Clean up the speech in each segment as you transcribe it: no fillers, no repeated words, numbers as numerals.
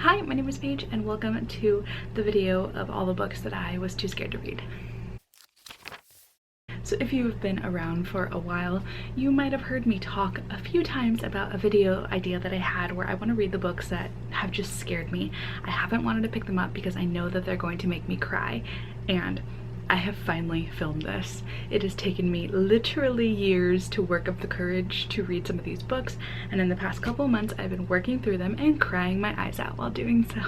Hi, my name is Paige and welcome to the video of all the books that I was too scared to read. So if you've been around for a while, you might have heard me talk a few times about a video idea that I had where I want to read the books that have just scared me. I haven't wanted to pick them up because I know that they're going to make me cry, and I have finally filmed this. It has taken me literally years to work up the courage to read some of these books, and in the past couple of months I've been working through them and crying my eyes out while doing so.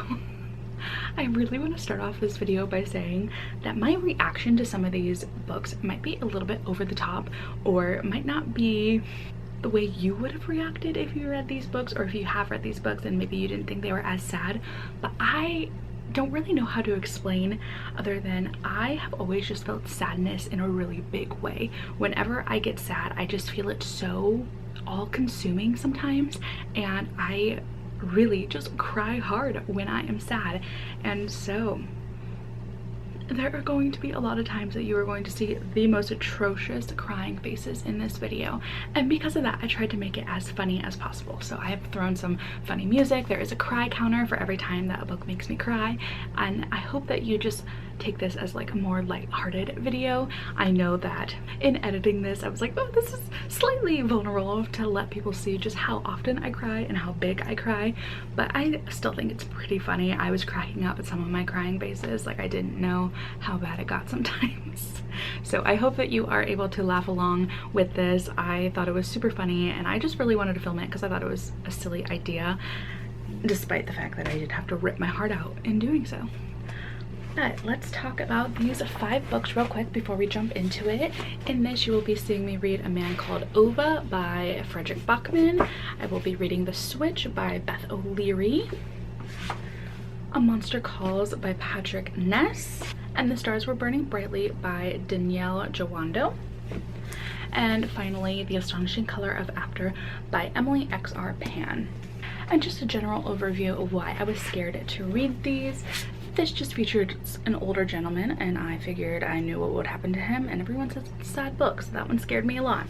I really want to start off this video by saying that my reaction to some of these books might be a little bit over the top, or might not be the way you would have reacted if you read these books, or if you have read these books and maybe you didn't think they were as sad. But I don't really know how to explain, other than I have always just felt sadness in a really big way. Whenever I get sad, I just feel it so all-consuming sometimes, and I really just cry hard when I am sad. And so there are going to be a lot of times that you are going to see the most atrocious crying faces in this video, and because of that I tried to make it as funny as possible. So I have thrown some funny music. There is a cry counter for every time that a book makes me cry, and I hope that you just take this as like a more light-hearted video. I know that in editing this I was like, oh, this is slightly vulnerable to let people see just how often I cry and how big I cry, but I still think it's pretty funny. I was cracking up at some of my crying faces, like I didn't know how bad it got sometimes. So I hope that you are able to laugh along with this. I thought it was super funny, and I just really wanted to film it because I thought it was a silly idea, despite the fact that I did have to rip my heart out in doing so. But let's talk about these 5 books real quick before we jump into it. In this, you will be seeing me read A Man Called Ove by Frederick Bachman. I will be reading The Switch by Beth O'Leary, A Monster Calls by Patrick Ness, and The Stars Were Burning Brightly by Danielle Jawando. And finally, The Astonishing Color of After by Emily XR Pan. And just a general overview of why I was scared to read these. This just featured an older gentleman, and I figured I knew what would happen to him, and everyone says it's a sad book, so that one scared me a lot.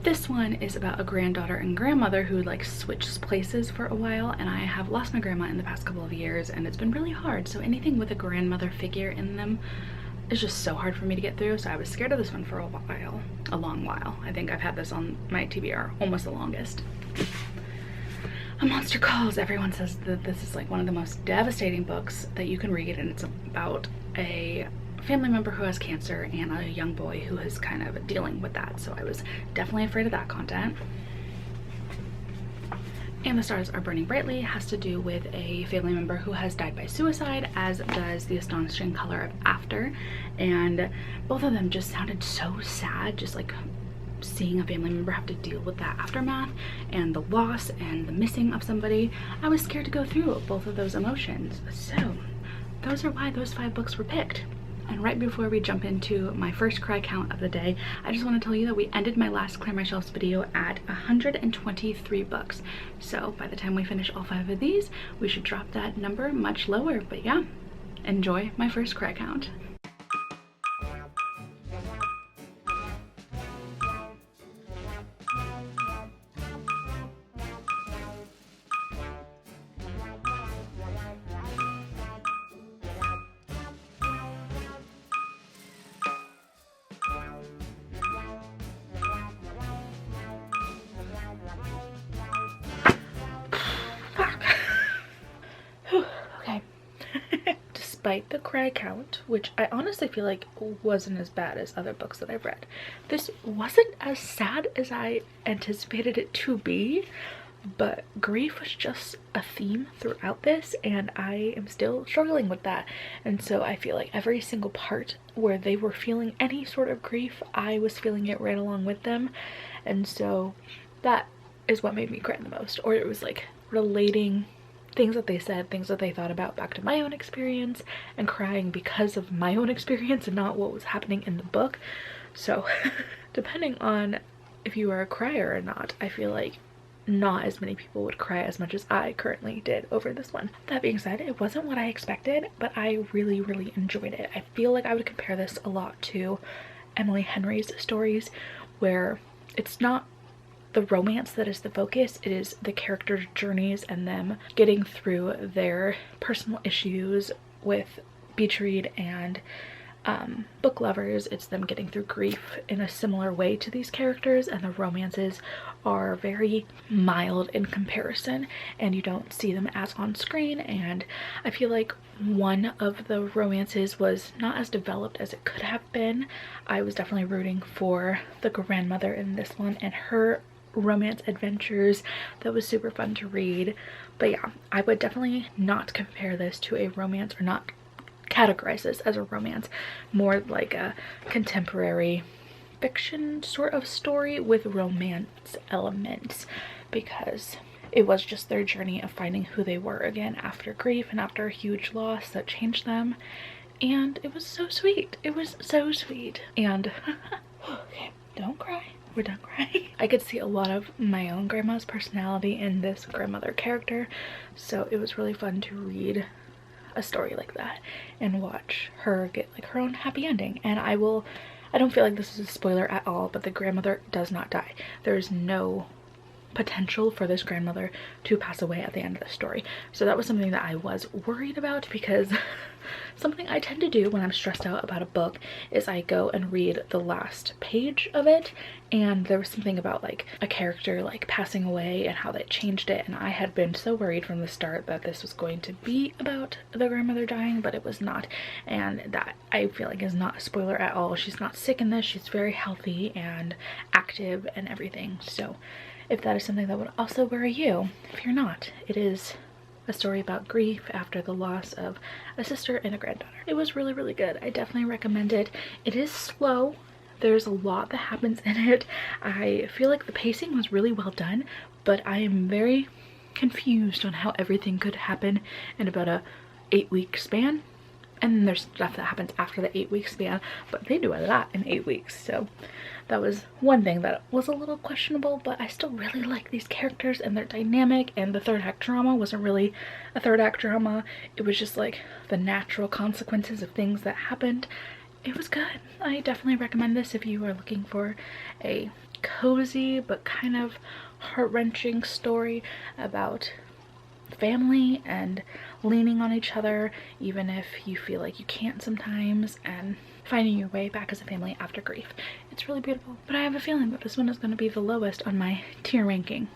This one is about a granddaughter and grandmother who like switches places for a while, and I have lost my grandma in the past couple of years and it's been really hard, so anything with a grandmother figure in them is just so hard for me to get through. So I was scared of this one for a while, a long while. I think I've had this on my TBR almost the longest. A Monster Calls. Everyone says that this is like one of the most devastating books that you can read, and it's about a family member who has cancer and a young boy who is kind of dealing with that. So I was definitely afraid of that content. And The Stars Are Burning Brightly has to do with a family member who has died by suicide, as does The Astonishing Color of After, and both of them just sounded so sad, just like seeing a family member have to deal with that aftermath and the loss and the missing of somebody. I was scared to go through both of those emotions, so those are why those 5 books were picked. And right before we jump into my first cry count of the day, I just want to tell you that we ended my last Clear My Shelves video at 123 books. So by the time we finish all 5 of these, we should drop that number much lower. But yeah, enjoy my first cry count. Despite the cry count, which I honestly feel like wasn't as bad as other books that I've read, this wasn't as sad as I anticipated it to be, but grief was just a theme throughout this, and I am still struggling with that. And so I feel like every single part where they were feeling any sort of grief, I was feeling it right along with them, and so that is what made me cry the most. Or it was like relating things that they said, things that they thought about back to my own experience, and crying because of my own experience and not what was happening in the book. So depending on if you are a crier or not, I feel like not as many people would cry as much as I currently did over this one. That being said, it wasn't what I expected, but I really enjoyed it. I feel like I would compare this a lot to Emily Henry's stories, where it's not the romance that is the focus. It is the characters' journeys and them getting through their personal issues with beach read and book lovers. It's them getting through grief in a similar way to these characters, and the romances are very mild in comparison, and you don't see them as on screen. And I feel like one of the romances was not as developed as it could have been. I was definitely rooting for the grandmother in this one and her romance adventures. That was super fun to read. But yeah, I would definitely not compare this to a romance, or not categorize this as a romance, more like a contemporary fiction sort of story with romance elements, because it was just their journey of finding who they were again after grief and after a huge loss that changed them. And it was so sweet. It was so sweet. And okay, don't cry. We're done crying. I could see a lot of my own grandma's personality in this grandmother character, so it was really fun to read a story like that and watch her get like her own happy ending. And I don't feel like this is a spoiler at all, but the grandmother does not die. There's no potential for this grandmother to pass away at the end of the story. So that was something that I was worried about, because something I tend to do when I'm stressed out about a book is I go and read the last page of it, and there was something about like a character like passing away and how that changed it, and I had been so worried from the start that this was going to be about the grandmother dying, but it was not. And that, I feel like, is not a spoiler at all. She's not sick in this. She's very healthy and active and everything. So if that is something that would also worry you, if you're not, it is a story about grief after the loss of a sister and a granddaughter. It was really, really good. I definitely recommend it. It is slow. There's a lot that happens in it. I feel like the pacing was really well done, but I am very confused on how everything could happen in about a 8-week span. And then there's stuff that happens after the 8-week span, but they do a lot in 8 weeks. So that was one thing that was a little questionable, but I still really like these characters and their dynamic. And the third act drama wasn't really a third act drama. It was just like the natural consequences of things that happened. It was good. I definitely recommend this if you are looking for a cozy but kind of heart-wrenching story about family and leaning on each other even if you feel like you can't sometimes, and finding your way back as a family after grief. It's really beautiful. But I have a feeling that this one is going to be the lowest on my tier ranking.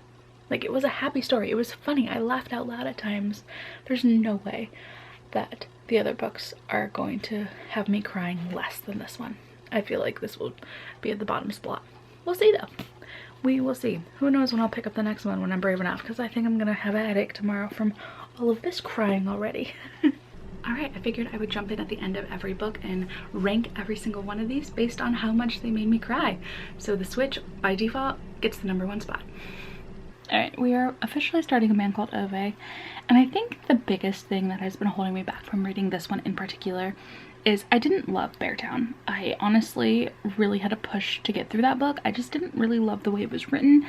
Like, it was a happy story. It was funny. I laughed out loud at times. There's no way that the other books are going to have me crying less than this one. I feel like this will be at the bottom spot. We'll see though. We will see. Who knows when I'll pick up the next one when I'm brave enough, because I think I'm gonna have a headache tomorrow from all of this crying already. Alright, I figured I would jump in at the end of every book and rank every single one of these based on how much they made me cry. So the Switch, by default, gets the #1 spot. Alright, we are officially starting A Man Called Ove, and I think the biggest thing that has been holding me back from reading this one in particular is I didn't love Beartown. I honestly really had to push to get through that book. I just didn't really love the way it was written,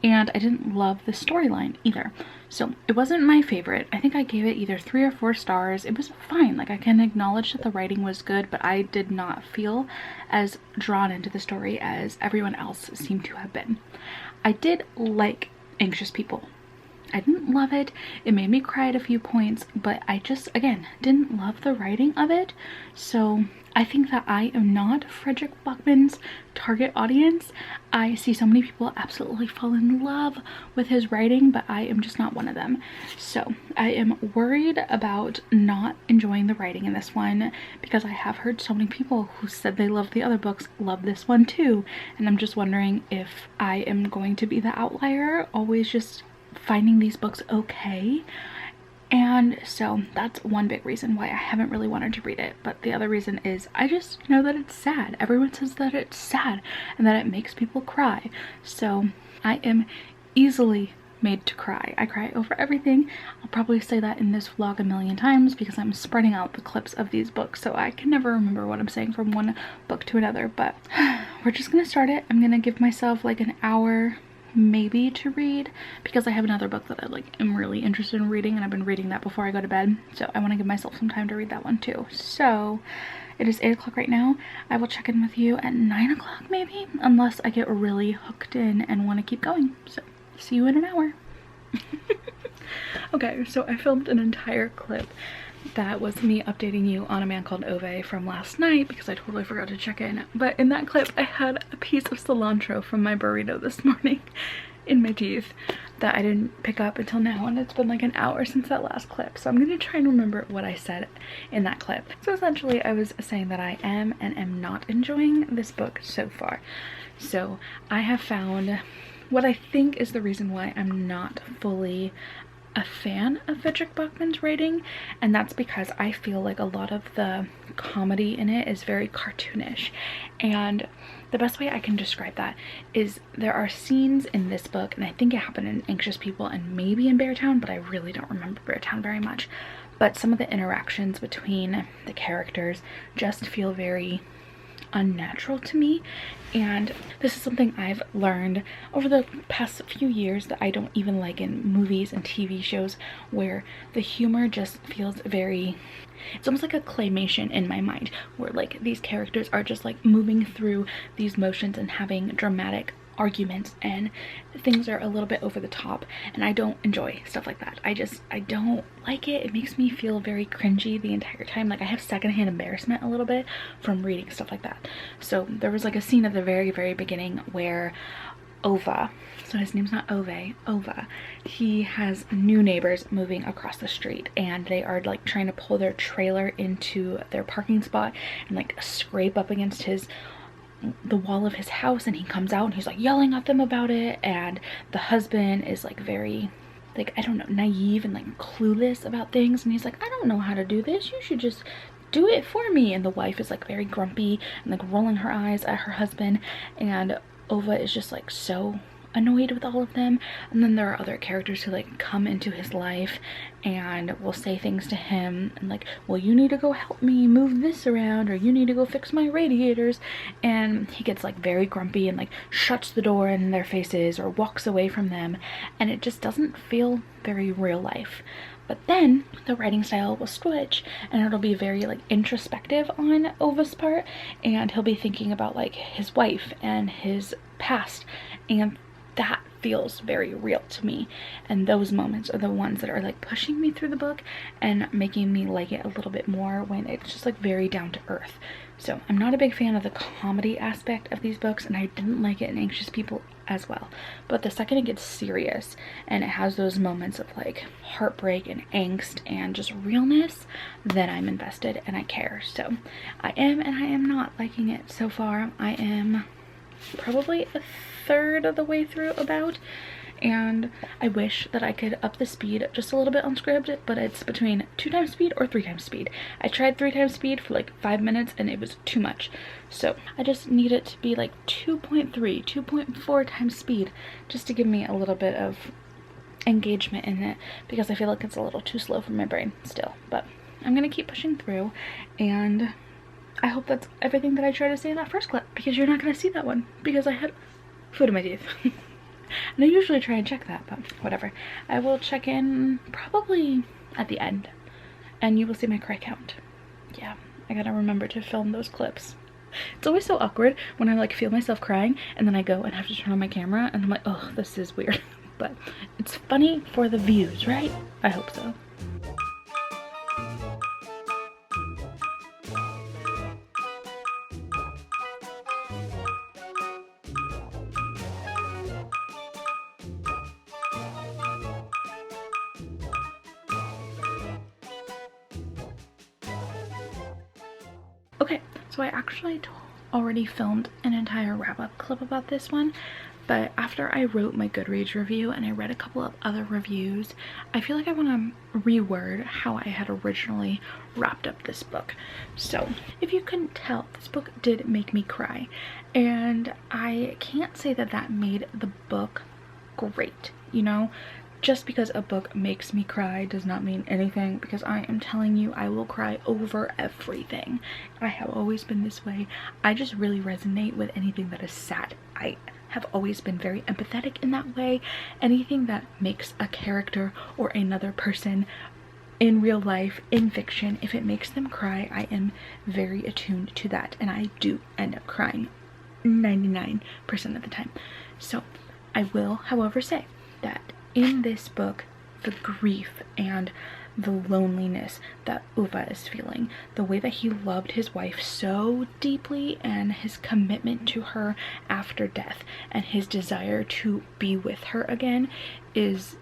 and I didn't love the storyline either. So it wasn't my favorite. I think I gave it either 3 or 4 stars. It was fine. Like, I can acknowledge that the writing was good, but I did not feel as drawn into the story as everyone else seemed to have been. I did like Anxious People. I didn't love it. It made me cry at a few points, but I just, again, didn't love the writing of it. So I think that I am not Frederick Bachman's target audience. I see so many people absolutely fall in love with his writing, but I am just not one of them. So I am worried about not enjoying the writing in this one, because I have heard so many people who said they loved the other books love this one too. And I'm just wondering if I am going to be the outlier, always just finding these books okay. And so that's one big reason why I haven't really wanted to read it. But the other reason is I just know that it's sad. Everyone says that it's sad and that it makes people cry. So I am easily made to cry. I cry over everything. I'll probably say that in this vlog a million times because I'm spreading out the clips of these books, so I can never remember what I'm saying from one book to another. But we're just gonna start it. I'm gonna give myself like an hour maybe to read, because I have another book that I am really interested in reading, and I've been reading that before I go to bed, so I want to give myself some time to read that one too. So It is 8 o'clock right now. I will check in with you at 9 o'clock maybe, unless I get really hooked in and want to keep going. So see you in an hour. Okay, so I filmed an entire clip that was me updating you on A Man Called Ove from last night because I totally forgot to check in. But in that clip, I had a piece of cilantro from my burrito this morning in my teeth that I didn't pick up until now, and it's been like an hour since that last clip. So I'm gonna try and remember what I said in that clip. So essentially I was saying that I am and am not enjoying this book so far. So I have found what I think is the reason why I'm not fully a fan of Fredrik Backman's writing, and that's because I feel like a lot of the comedy in it is very cartoonish. And the best way I can describe that is there are scenes in this book, and I think it happened in Anxious People and maybe in Beartown, but I really don't remember Beartown very much. But some of the interactions between the characters just feel very unnatural to me, and this is something I've learned over the past few years that I don't even like in movies and TV shows, where the humor just feels very, it's almost like a claymation in my mind, where like these characters are just like moving through these motions and having dramatic arguments, and things are a little bit over the top, and I don't enjoy stuff like that. I don't like it. It makes me feel very cringy the entire time. Like I have secondhand embarrassment a little bit from reading stuff like that. So there was like a scene at the very beginning where Ove, so his name's not Ove, Ove, he has new neighbors moving across the street, and they are like trying to pull their trailer into their parking spot and like scrape up against the wall of his house, and he comes out and he's like yelling at them about it, and the husband is like very, like, I don't know, naive and like clueless about things, and he's like, I don't know how to do this, you should just do it for me. And the wife is like very grumpy and like rolling her eyes at her husband, and Ove is just like so annoyed with all of them. And then there are other characters who like come into his life and will say things to him and like, well, you need to go help me move this around, or you need to go fix my radiators, and he gets like very grumpy and like shuts the door in their faces or walks away from them, and it just doesn't feel very real life. But then the writing style will switch, and it'll be very like introspective on Ove's part, and he'll be thinking about like his wife and his past, and that feels very real to me. And those moments are the ones that are like pushing me through the book and making me like it a little bit more, when it's just like very down to earth. So I'm not a big fan of the comedy aspect of these books, and I didn't like it in Anxious People as well. But the second it gets serious and it has those moments of like heartbreak and angst and just realness, then I'm invested and I care. So I am and I am not liking it so far. I am probably a third of the way through about, and I wish that I could up the speed just a little bit on script, but it's between 2 times speed or 3 times speed. I tried 3 times speed for like 5 minutes and it was too much, so I just need it to be like 2.3, 2.4 times speed, just to give me a little bit of engagement in it, because I feel like it's a little too slow for my brain still. But I'm gonna keep pushing through, and I hope that's everything that I tried to say in that first clip, because you're not going to see that one because I had food in my teeth. And I usually try and check that, but whatever. I will check in probably at the end, and you will see my cry count. Yeah, I gotta remember to film those clips. It's always so awkward when I like feel myself crying and then I go and have to turn on my camera and I'm like, oh, this is weird. But it's funny for the views, right? I hope so. Okay, so I actually already filmed an entire wrap-up clip about this one, but after I wrote my Goodreads review and I read a couple of other reviews, I feel like I want to reword how I had originally wrapped up this book. So if you couldn't tell, this book did make me cry, and I can't say that that made the book great, you know? Just because a book makes me cry does not mean anything, because I am telling you, I will cry over everything. I have always been this way. I just really resonate with anything that is sad. I have always been very empathetic in that way. Anything that makes a character or another person in real life, in fiction, if it makes them cry, I am very attuned to that, and I do end up crying 99% of the time. So I will, however, say that in this book, the grief and the loneliness that Ove is feeling, the way that he loved his wife so deeply, and his commitment to her after death, and his desire to be with her again, is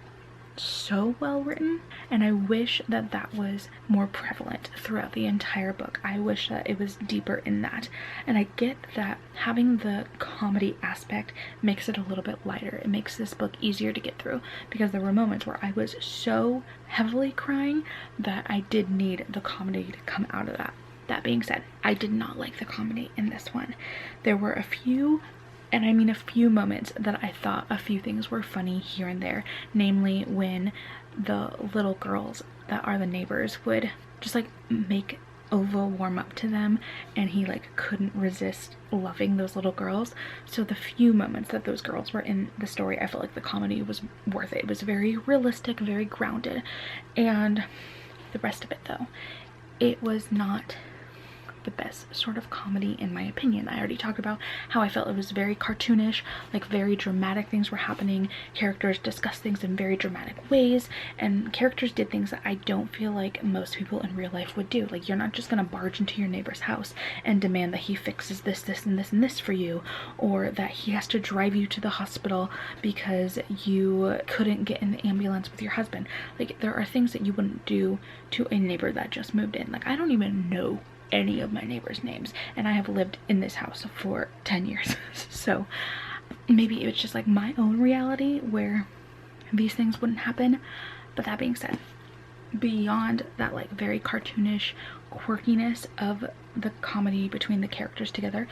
so well written. And I wish that that was more prevalent throughout the entire book. I wish that it was deeper in that. And I get that having the comedy aspect makes it a little bit lighter. It makes this book easier to get through, because there were moments where I was so heavily crying that I did need the comedy to come out of that. That being said, I did not like the comedy in this one. There were a few, and I mean a few, moments that I thought a few things were funny here and there, namely when the little girls that are the neighbors would just like make Ove warm up to them, and he like couldn't resist loving those little girls. So the few moments that those girls were in the story, I felt like the comedy was worth it. It was very realistic, very grounded. And the rest of it, though, it was not the best sort of comedy in my opinion. I already talked about how I felt it was very cartoonish, like very dramatic things were happening, characters discussed things in very dramatic ways, and characters did things that I don't feel like most people in real life would do. Like, you're not just gonna barge into your neighbor's house and demand that he fixes this, this, and this, and this for you, or that he has to drive you to the hospital because you couldn't get in the ambulance with your husband. Like, there are things that you wouldn't do to a neighbor that just moved in. Like, I don't even know any of my neighbors' names, and I have lived in this house for 10 years. So maybe it's just like my own reality where these things wouldn't happen. But that being said, beyond that like very cartoonish quirkiness of the comedy between the characters together,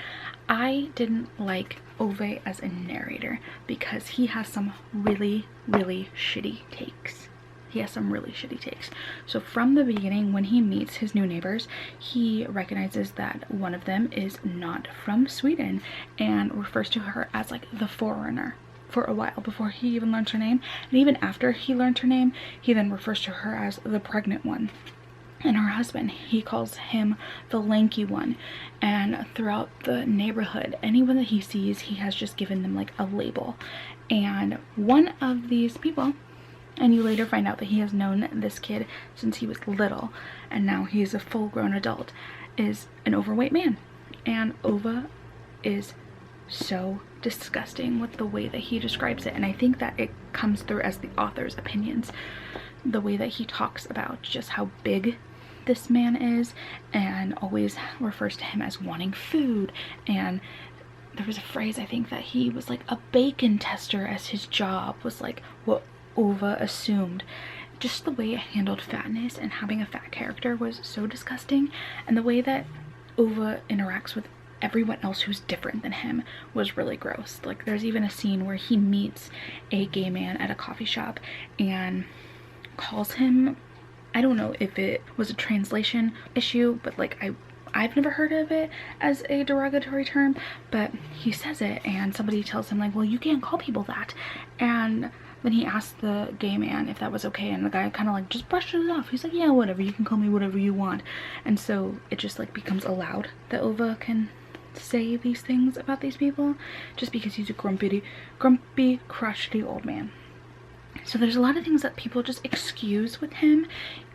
I didn't like Ove as a narrator, because he has some really shitty takes. He has some really shitty takes. So from the beginning, when he meets his new neighbors, he recognizes that one of them is not from Sweden and refers to her as like the foreigner for a while before he even learns her name. And even after he learns her name, he then refers to her as the pregnant one. And her husband, he calls him the lanky one. And throughout the neighborhood, anyone that he sees, he has just given them like a label. And one of these people, and you later find out that he has known this kid since he was little, and now he's a full-grown adult, is an overweight man. And Ove is so disgusting with the way that he describes it, and I think that it comes through as the author's opinions. The way that he talks about just how big this man is, and always refers to him as wanting food. And there was a phrase, I think, that he was like a bacon tester, as his job was like what Ove assumed. Just the way it handled fatness and having a fat character was so disgusting, and the way that Ove interacts with everyone else who's different than him was really gross. Like, there's even a scene where he meets a gay man at a coffee shop and calls him, I don't know if it was a translation issue, but like I've never heard of it as a derogatory term, but he says it, and somebody tells him like, well, you can't call people that. And then he asked the gay man if that was okay, and the guy kind of like just brushed it off. He's like, yeah, whatever, you can call me whatever you want. And so it just like becomes allowed that Ove can say these things about these people just because he's a grumpy crotchety old man. So there's a lot of things that people just excuse with him,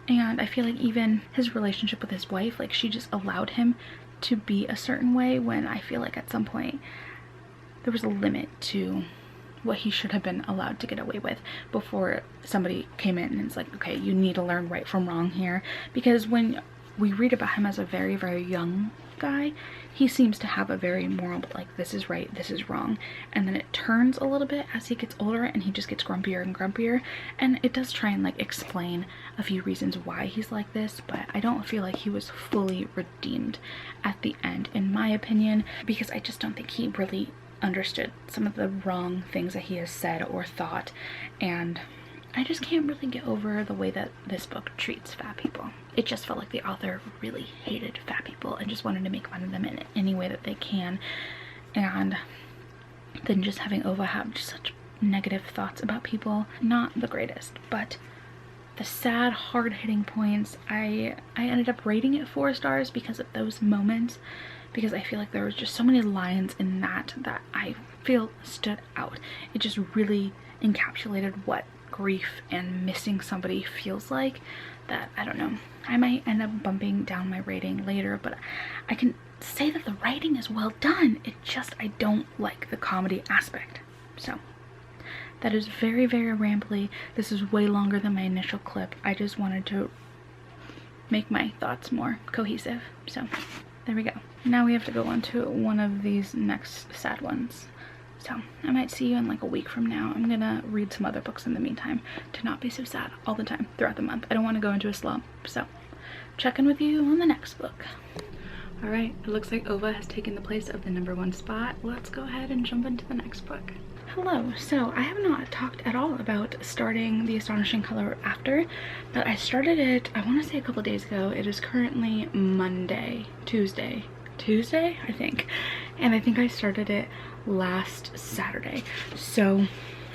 and I feel like even his relationship with his wife, like, she just allowed him to be a certain way, when I feel like at some point there was a limit to what he should have been allowed to get away with before somebody came in and it's like, okay, you need to learn right from wrong here. Because when we read about him as a very young guy, he seems to have a very moral, like, this is right, this is wrong. And then it turns a little bit as he gets older, and he just gets grumpier and grumpier, and it does try and like explain a few reasons why he's like this, but I don't feel like he was fully redeemed at the end, in my opinion, because I just don't think he really understood some of the wrong things that he has said or thought. And I just can't really get over the way that this book treats fat people. It just felt like the author really hated fat people and just wanted to make fun of them in any way that they can. And then just having Ove have just such negative thoughts about people, not the greatest. But the sad, hard-hitting points, I ended up rating it 4 stars because of those moments, because I feel like there was just so many lines in that I feel stood out. It just really encapsulated what grief and missing somebody feels like, that I don't know. I might end up bumping down my rating later, but I can say that the writing is well done. It just, I don't like the comedy aspect. So that is very, very rambly. This is way longer than my initial clip. I just wanted to make my thoughts more cohesive. So there we go. Now we have to go on to one of these next sad ones. So I might see you in like a week from now. I'm gonna read some other books in the meantime to not be so sad all the time throughout the month. I don't want to go into a slump. So check in with you on the next book. All right, it looks like Ove has taken the place of the #1 spot. Let's go ahead and jump into the next book. Hello, so I have not talked at all about starting the Astonishing color after, but I started it, I want to say a couple days ago. It is currently Tuesday, I think. And I think I started it last Saturday. So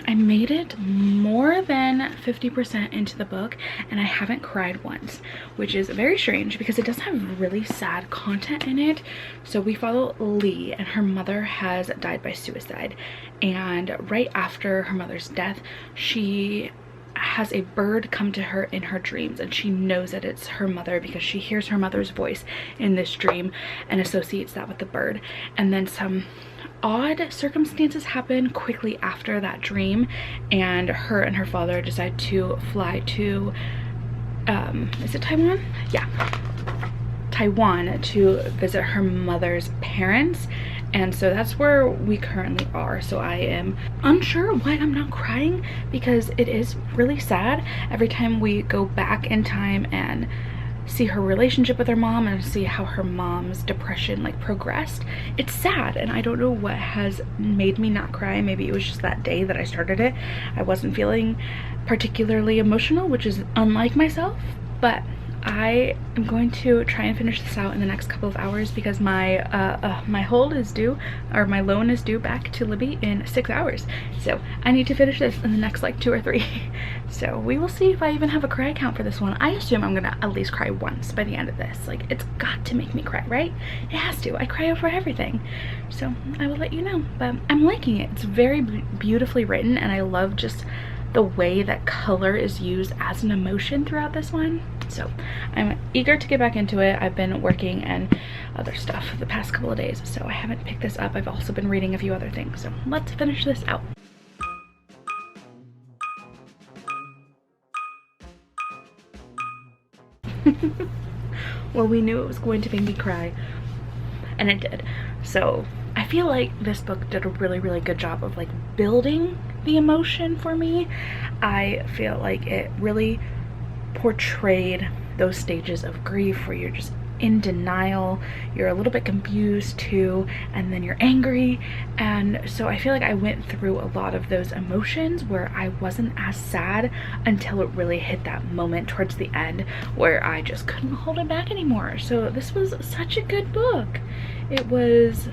I made it more than 50% into the book and I haven't cried once, which is very strange because it does have really sad content in it. So we follow Lee, and her mother has died by suicide, and right after her mother's death, she has a bird come to her in her dreams, and she knows that it's her mother because she hears her mother's voice in this dream and associates that with the bird. And then some odd circumstances happen quickly after that dream, and her father decide to fly to is it Taiwan? Yeah, Taiwan, to visit her mother's parents. And so that's where we currently are. So I am unsure why I'm not crying, because it is really sad every time we go back in time and see her relationship with her mom and see how her mom's depression like progressed. It's sad, and I don't know what has made me not cry. Maybe it was just that day that I started it. I wasn't feeling particularly emotional, which is unlike myself, but I am going to try and finish this out in the next couple of hours because my my hold is due, or my loan is due back to Libby in 6 hours. So I need to finish this in the next like 2 or 3. So we will see if I even have a cry count for this one. I assume I'm gonna at least cry once by the end of this. Like, it's got to make me cry, right? It has to. I cry over everything. So I will let you know, but I'm liking it. It's very beautifully written, and I love just the way that color is used as an emotion throughout this one. So I'm eager to get back into it. I've been working and other stuff the past couple of days, so I haven't picked this up. I've also been reading a few other things, so let's finish this out. Well, we knew it was going to make me cry, and it did. So I feel like this book did a really, really good job of like building the emotion for me. I feel like it really portrayed those stages of grief where you're just in denial, you're a little bit confused too, and then you're angry. And so I feel like I went through a lot of those emotions where I wasn't as sad until it really hit that moment towards the end where I just couldn't hold it back anymore. So this was such a good book. It was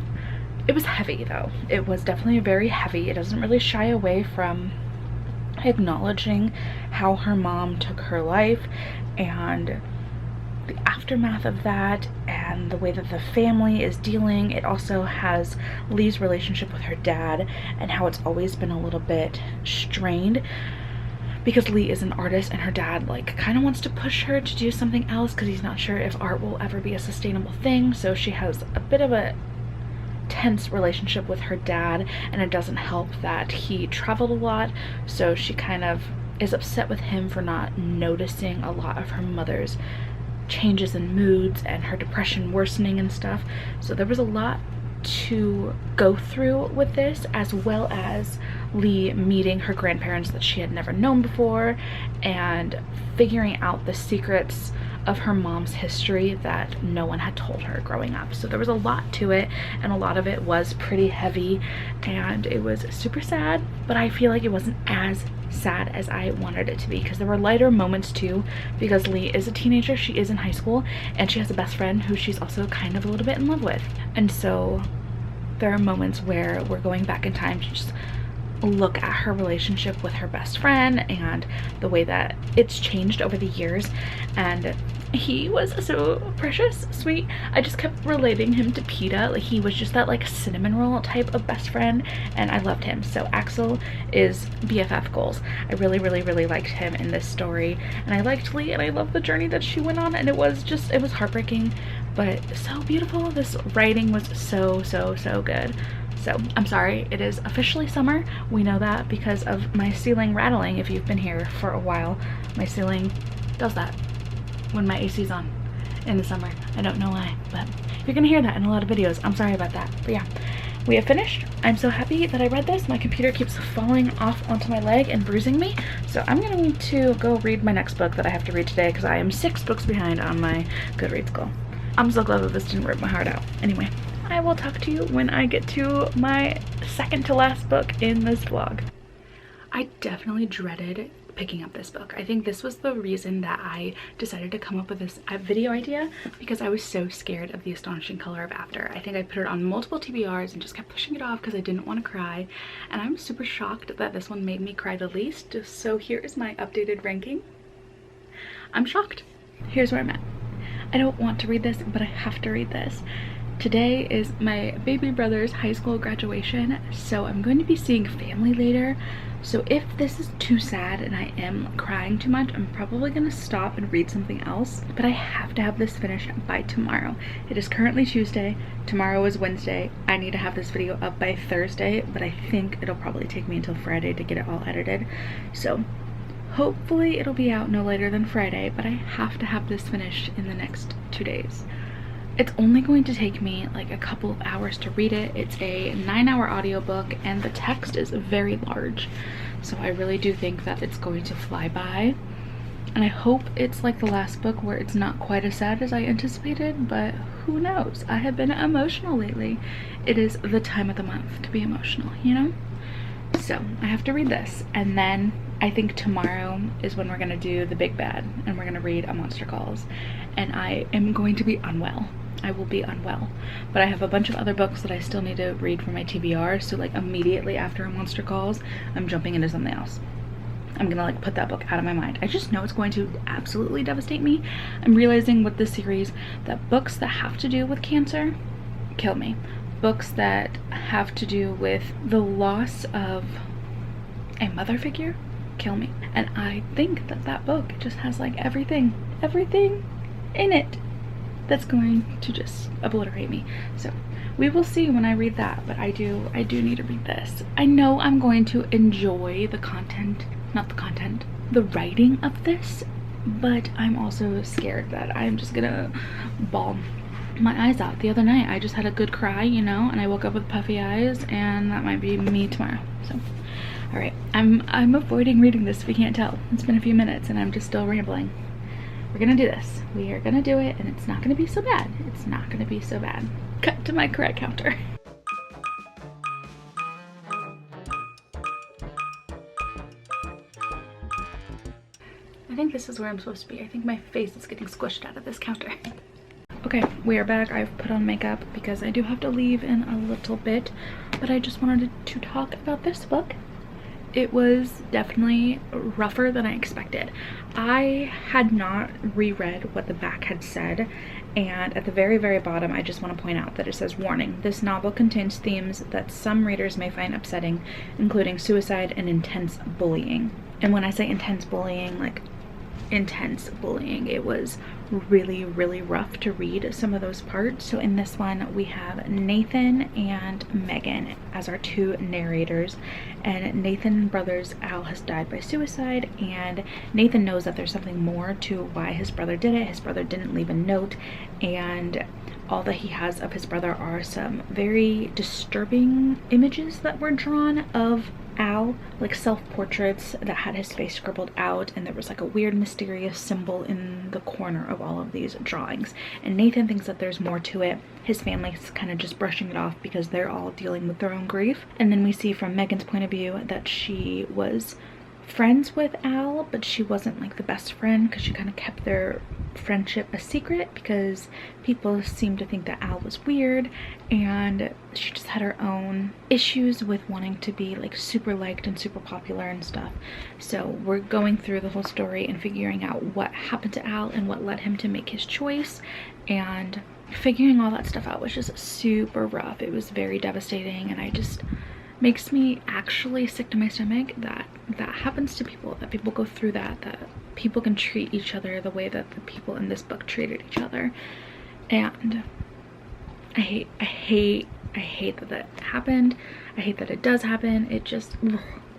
heavy though. It was definitely very heavy. It doesn't really shy away from acknowledging how her mom took her life and the aftermath of that and the way that the family is dealing. It also has Lee's relationship with her dad and how it's always been a little bit strained because Lee is an artist and her dad like kind of wants to push her to do something else because he's not sure if art will ever be a sustainable thing. So she has a bit of a tense relationship with her dad, and it doesn't help that he traveled a lot, so she kind of is upset with him for not noticing a lot of her mother's changes in moods and her depression worsening and stuff. So there was a lot to go through with this, as well as Lee meeting her grandparents that she had never known before and figuring out the secrets of her mom's history that no one had told her growing up. So there was a lot to it, and a lot of it was pretty heavy and it was super sad, but I feel like it wasn't as sad as I wanted it to be because there were lighter moments too, because Lee is a teenager, she is in high school, and she has a best friend who she's also kind of a little bit in love with. And so there are moments where we're going back in time to just look at her relationship with her best friend and the way that it's changed over the years. And he was so precious, sweet. I just kept relating him to Peta. Like, he was just that like cinnamon roll type of best friend, and I loved him. So Axel is BFF goals. I really liked him in this story, and I liked Lee, and I loved the journey that she went on, and it was heartbreaking but so beautiful. This writing was so good. So I'm sorry, it is officially summer. We know that because of my ceiling rattling. If you've been here for a while, my ceiling does that when my AC's on in the summer. I don't know why, but you're gonna hear that in a lot of videos. I'm sorry about that. But yeah, we have finished. I'm so happy that I read this. My computer keeps falling off onto my leg and bruising me. So I'm going to go read my next book that I have to read today because I am 6 books behind on my Goodreads goal. I'm so glad that this didn't rip my heart out. Anyway, I will talk to you when I get to my second to last book in this vlog. I definitely dreaded picking up this book. I think this was the reason that I decided to come up with this video idea, because I was so scared of The Astonishing Color of After. I think I put it on multiple TBRs and just kept pushing it off because I didn't want to cry, and I'm super shocked that this one made me cry the least. So here is my updated ranking. I'm shocked. Here's where I'm at. I don't want to read this, but I have to read this. Today is my baby brother's high school graduation, so I'm going to be seeing family later. So if this is too sad and I am crying too much, I'm probably going to stop and read something else. But I have to have this finished by tomorrow. It is currently Tuesday. Tomorrow is Wednesday. I need to have this video up by Thursday, but I think it'll probably take me until Friday to get it all edited. So hopefully it'll be out no later than Friday, but I have to have this finished in the next 2 days. It's only going to take me like a couple of hours to read it. It's a 9-hour audiobook and the text is very large. So I really do think that it's going to fly by. And I hope it's like the last book where it's not quite as sad as I anticipated, but who knows? I have been emotional lately. It is the time of the month to be emotional, you know? So I have to read this, and then I think tomorrow is when we're gonna do the big bad and we're gonna read A Monster Calls, and I am going to be unwell. I will be unwell, but I have a bunch of other books that I still need to read for my TBR, so like immediately after A Monster Calls, I'm jumping into something else. I'm gonna like put that book out of my mind. I just know it's going to absolutely devastate me. I'm realizing with this series that books that have to do with cancer kill me. Books that have to do with the loss of a mother figure kill me. And I think that that book just has like everything in it that's going to just obliterate me. So we will see when I read that, but I do need to read this. I know I'm going to enjoy the content, not the content, the writing of this, but I'm also scared that I'm just gonna bawl my eyes out. The other night I just had a good cry, you know, and I woke up with puffy eyes, and that might be me tomorrow. So all right, I'm avoiding reading this if you can't tell. It's been a few minutes and I'm just still rambling. We're gonna do this. We are gonna do it, and it's not gonna be so bad. It's not gonna be so bad. Cut to my correct counter. I think this is where I'm supposed to be. I think my face is getting squished out of this counter. Okay, we are back. I've put on makeup because I do have to leave in a little bit, but I just wanted to talk about this book. It was definitely rougher than I expected. I had not reread what the back had said, and at the very bottom I just want to point out that it says, warning, this novel contains themes that some readers may find upsetting, including suicide and intense bullying. And when I say intense bullying, like intense bullying, it was really rough to read some of those parts. So in this one we have Nathan and Megan as our two narrators, and Nathan's brother's Al has died by suicide, and Nathan knows that there's something more to why his brother did it. His brother didn't leave a note, and all that he has of his brother are some very disturbing images that were drawn of Al, like self-portraits that had his face scribbled out, and there was like a weird mysterious symbol in the corner of all of these drawings. And Nathan thinks that there's more to it. His family's kind of just brushing it off because they're all dealing with their own grief. And then we see from Megan's point of view that she was friends with Al, but she wasn't like the best friend because she kind of kept their friendship a secret because people seemed to think that Al was weird, and she just had her own issues with wanting to be like super liked and super popular and stuff. So we're going through the whole story and figuring out what happened to Al and what led him to make his choice, and figuring all that stuff out was just super rough. It was very devastating, and I just makes me actually sick to my stomach that that happens to people, that people go through that, that people can treat each other the way that the people in this book treated each other. And I hate that that happened. I hate that it does happen. It just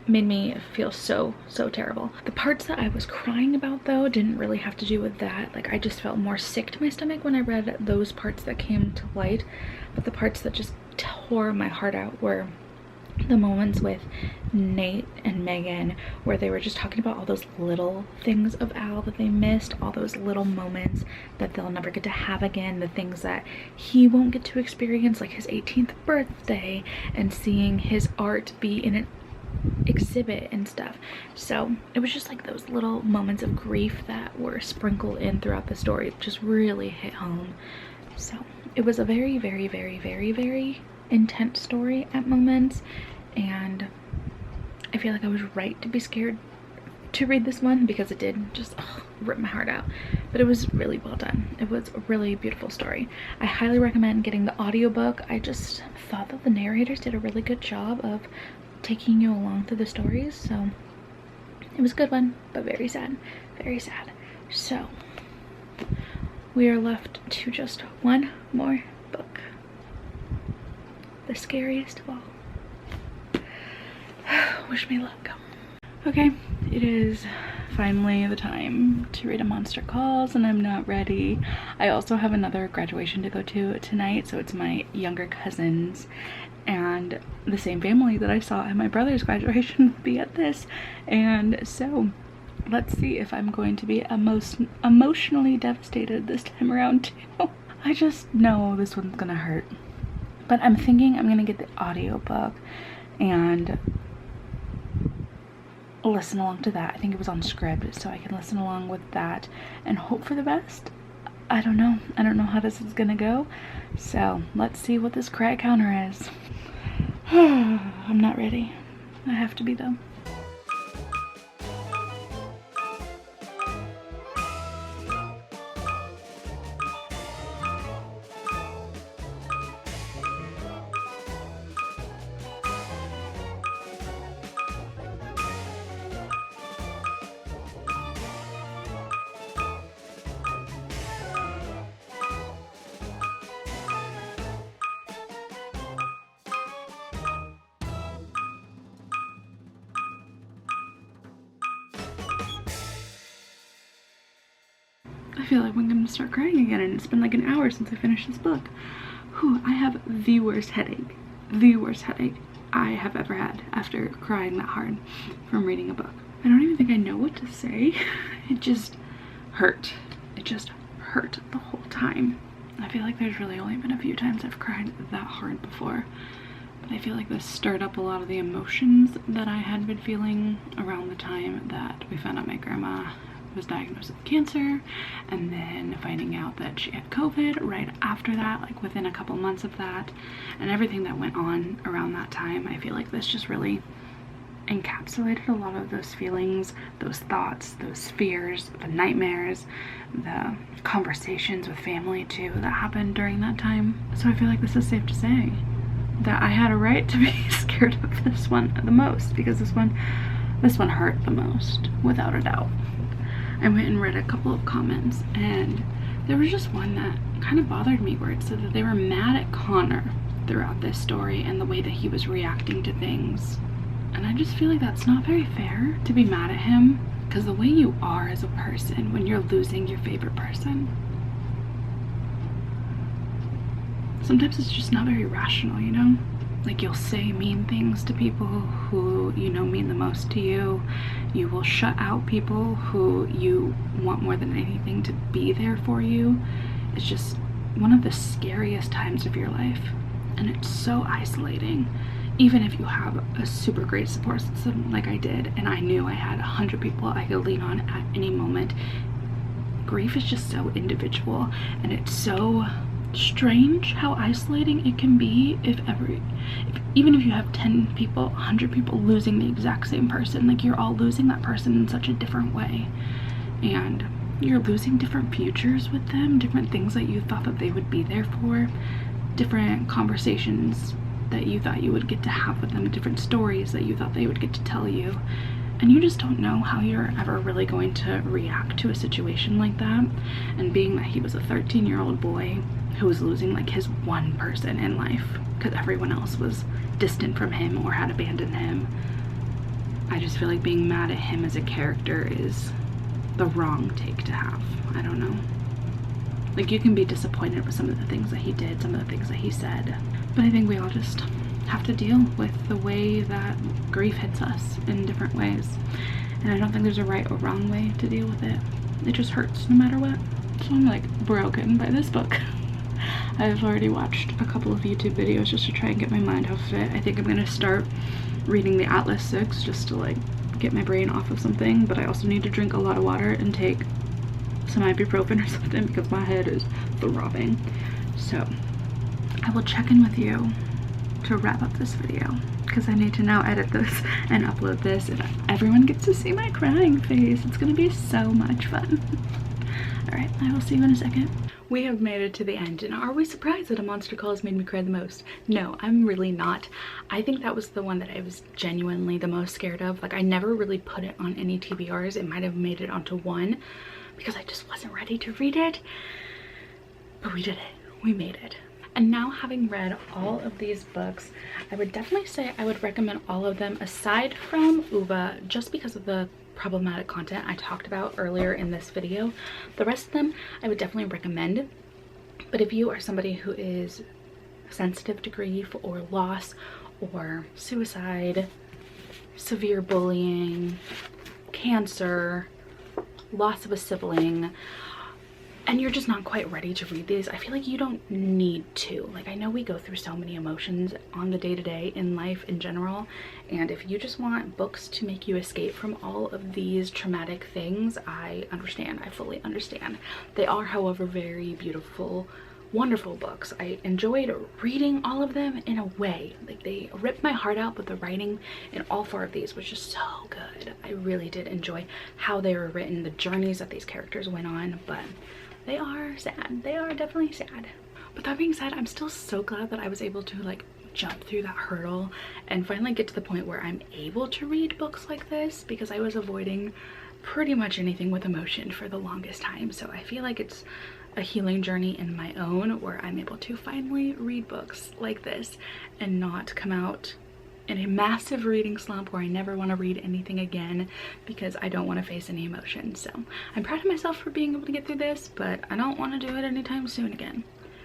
made me feel so terrible. The parts that I was crying about though didn't really have to do with that. Like I just felt more sick to my stomach when I read those parts that came to light, but the parts that just tore my heart out were the moments with Nate and Megan where they were just talking about all those little things of Al that they missed, all those little moments that they'll never get to have again, the things that he won't get to experience, like his 18th birthday and seeing his art be in an exhibit and stuff. So it was just like those little moments of grief that were sprinkled in throughout the story. It just really hit home. So it was a very intense story at moments, and I feel like I was right to be scared to read this one because it did just rip my heart out. But it was really well done. It was a really beautiful story. I highly recommend getting the audiobook. I just thought that the narrators did a really good job of taking you along through the stories, so it was a good one, but very sad. So we are left to just one more book, the scariest of all. Wish me luck. Okay, it is finally the time to read A Monster Calls, and I'm not ready. I also have another graduation to go to tonight, so it's my younger cousins and the same family that I saw at my brother's graduation will be at this, and so let's see if I'm going to be emotionally devastated this time around too. I just know this one's gonna hurt, but I'm thinking I'm gonna get the audiobook and listen along to that. I think it was on Scribd, so I can listen along with that and hope for the best. I don't know how this is gonna go, so let's see what this cry counter is. I'm not ready. I have to be though. I feel like I'm gonna start crying again, and it's been like an hour since I finished this book. Whew, I have the worst headache I have ever had after crying that hard from reading a book. I don't even think I know what to say. It just hurt. It just hurt the whole time. I feel like there's really only been a few times I've cried that hard before, but I feel like this stirred up a lot of the emotions that I had been feeling around the time that we found out my grandma was diagnosed with cancer, and then finding out that she had COVID right after that, like within a couple months of that, and everything that went on around that time. I feel like this just really encapsulated a lot of those feelings, those thoughts, those fears, the nightmares, the conversations with family too that happened during that time. So I feel like this is safe to say that I had a right to be scared of this one the most, because this one hurt the most, without a doubt. I went and read a couple of comments, and there was just one that kind of bothered me where it said that they were mad at Connor throughout this story and the way that he was reacting to things. And I just feel like that's not very fair to be mad at him, because the way you are as a person when you're losing your favorite person, sometimes it's just not very rational, you know? Like, you'll say mean things to people who you know mean the most to you. You will shut out people who you want more than anything to be there for you. It's just one of the scariest times of your life, and it's so isolating. even if you have a super great support system like I did, and I knew I had 100 people I could lean on at any moment, grief is just so individual, and it's so strange how isolating it can be even if you have 10 people, 100 people losing the exact same person. Like, you're all losing that person in such a different way, and you're losing different futures with them, different things that you thought that they would be there for, different conversations that you thought you would get to have with them, different stories that you thought they would get to tell you. And you just don't know how you're ever really going to react to a situation like that. And being that he was a 13-year-old boy who was losing like his one person in life because everyone else was distant from him or had abandoned him, I just feel like being mad at him as a character is the wrong take to have. I don't know. Like, you can be disappointed with some of the things that he did, some of the things that he said, but I think we all just have to deal with the way that grief hits us in different ways. And I don't think there's a right or wrong way to deal with it. It just hurts no matter what. So I'm like broken by this book. I've already watched a couple of YouTube videos just to try and get my mind off of it. I think I'm gonna start reading the Atlas 6 just to like get my brain off of something, but I also need to drink a lot of water and take some ibuprofen or something because my head is throbbing. So I will check in with you to wrap up this video because I need to now edit this and upload this, and everyone gets to see my crying face. It's gonna be so much fun. All right, I will see you in a second. We have made it to the end, and are we surprised that A Monster Calls made me cry the most? No, I'm really not. I think that was the one that I was genuinely the most scared of. Like, I never really put it on any TBRs. It might have made it onto one because I just wasn't ready to read it, but we did it. We made it. And now, having read all of these books, I would definitely say I would recommend all of them aside from Ove, just because of the problematic content I talked about earlier in this video. The rest of them I would definitely recommend, but if you are somebody who is sensitive to grief or loss or suicide, severe bullying, cancer, loss of a sibling, and you're just not quite ready to read these, I feel like you don't need to. Like, I know we go through so many emotions on the day-to-day in life in general, and if you just want books to make you escape from all of these traumatic things, I understand. I fully understand. They are, however, very beautiful, wonderful books. I enjoyed reading all of them in a way. Like, they ripped my heart out, but the writing in all four of these was just so good. I really did enjoy how they were written, the journeys that these characters went on, but they are sad. They are definitely sad. But that being said, I'm still so glad that I was able to like jump through that hurdle and finally get to the point where I'm able to read books like this, because I was avoiding pretty much anything with emotion for the longest time. So I feel like it's a healing journey in my own where I'm able to finally read books like this and not come out in a massive reading slump where I never want to read anything again because I don't want to face any emotion. So I'm proud of myself for being able to get through this, but I don't want to do it anytime soon again.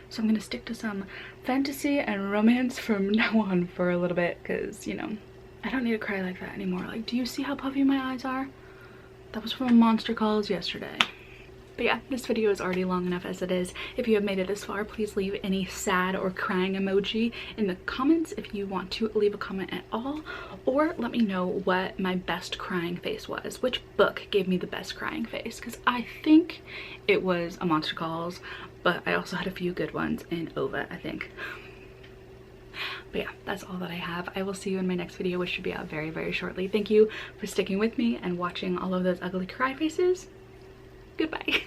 So I'm going to stick to some fantasy and romance from now on for a little bit, because, you know, I don't need to cry like that anymore. Like, do you see how puffy my eyes are? That was from Monster Calls yesterday. But yeah, this video is already long enough as it is. If you have made it this far, please leave any sad or crying emoji in the comments if you want to leave a comment at all, or let me know what my best crying face was. Which book gave me the best crying face? Because I think it was A Monster Calls, but I also had a few good ones in Ove, I think. But yeah, that's all that I have. I will see you in my next video, which should be out very, very shortly. Thank you for sticking with me and watching all of those ugly cry faces. Goodbye.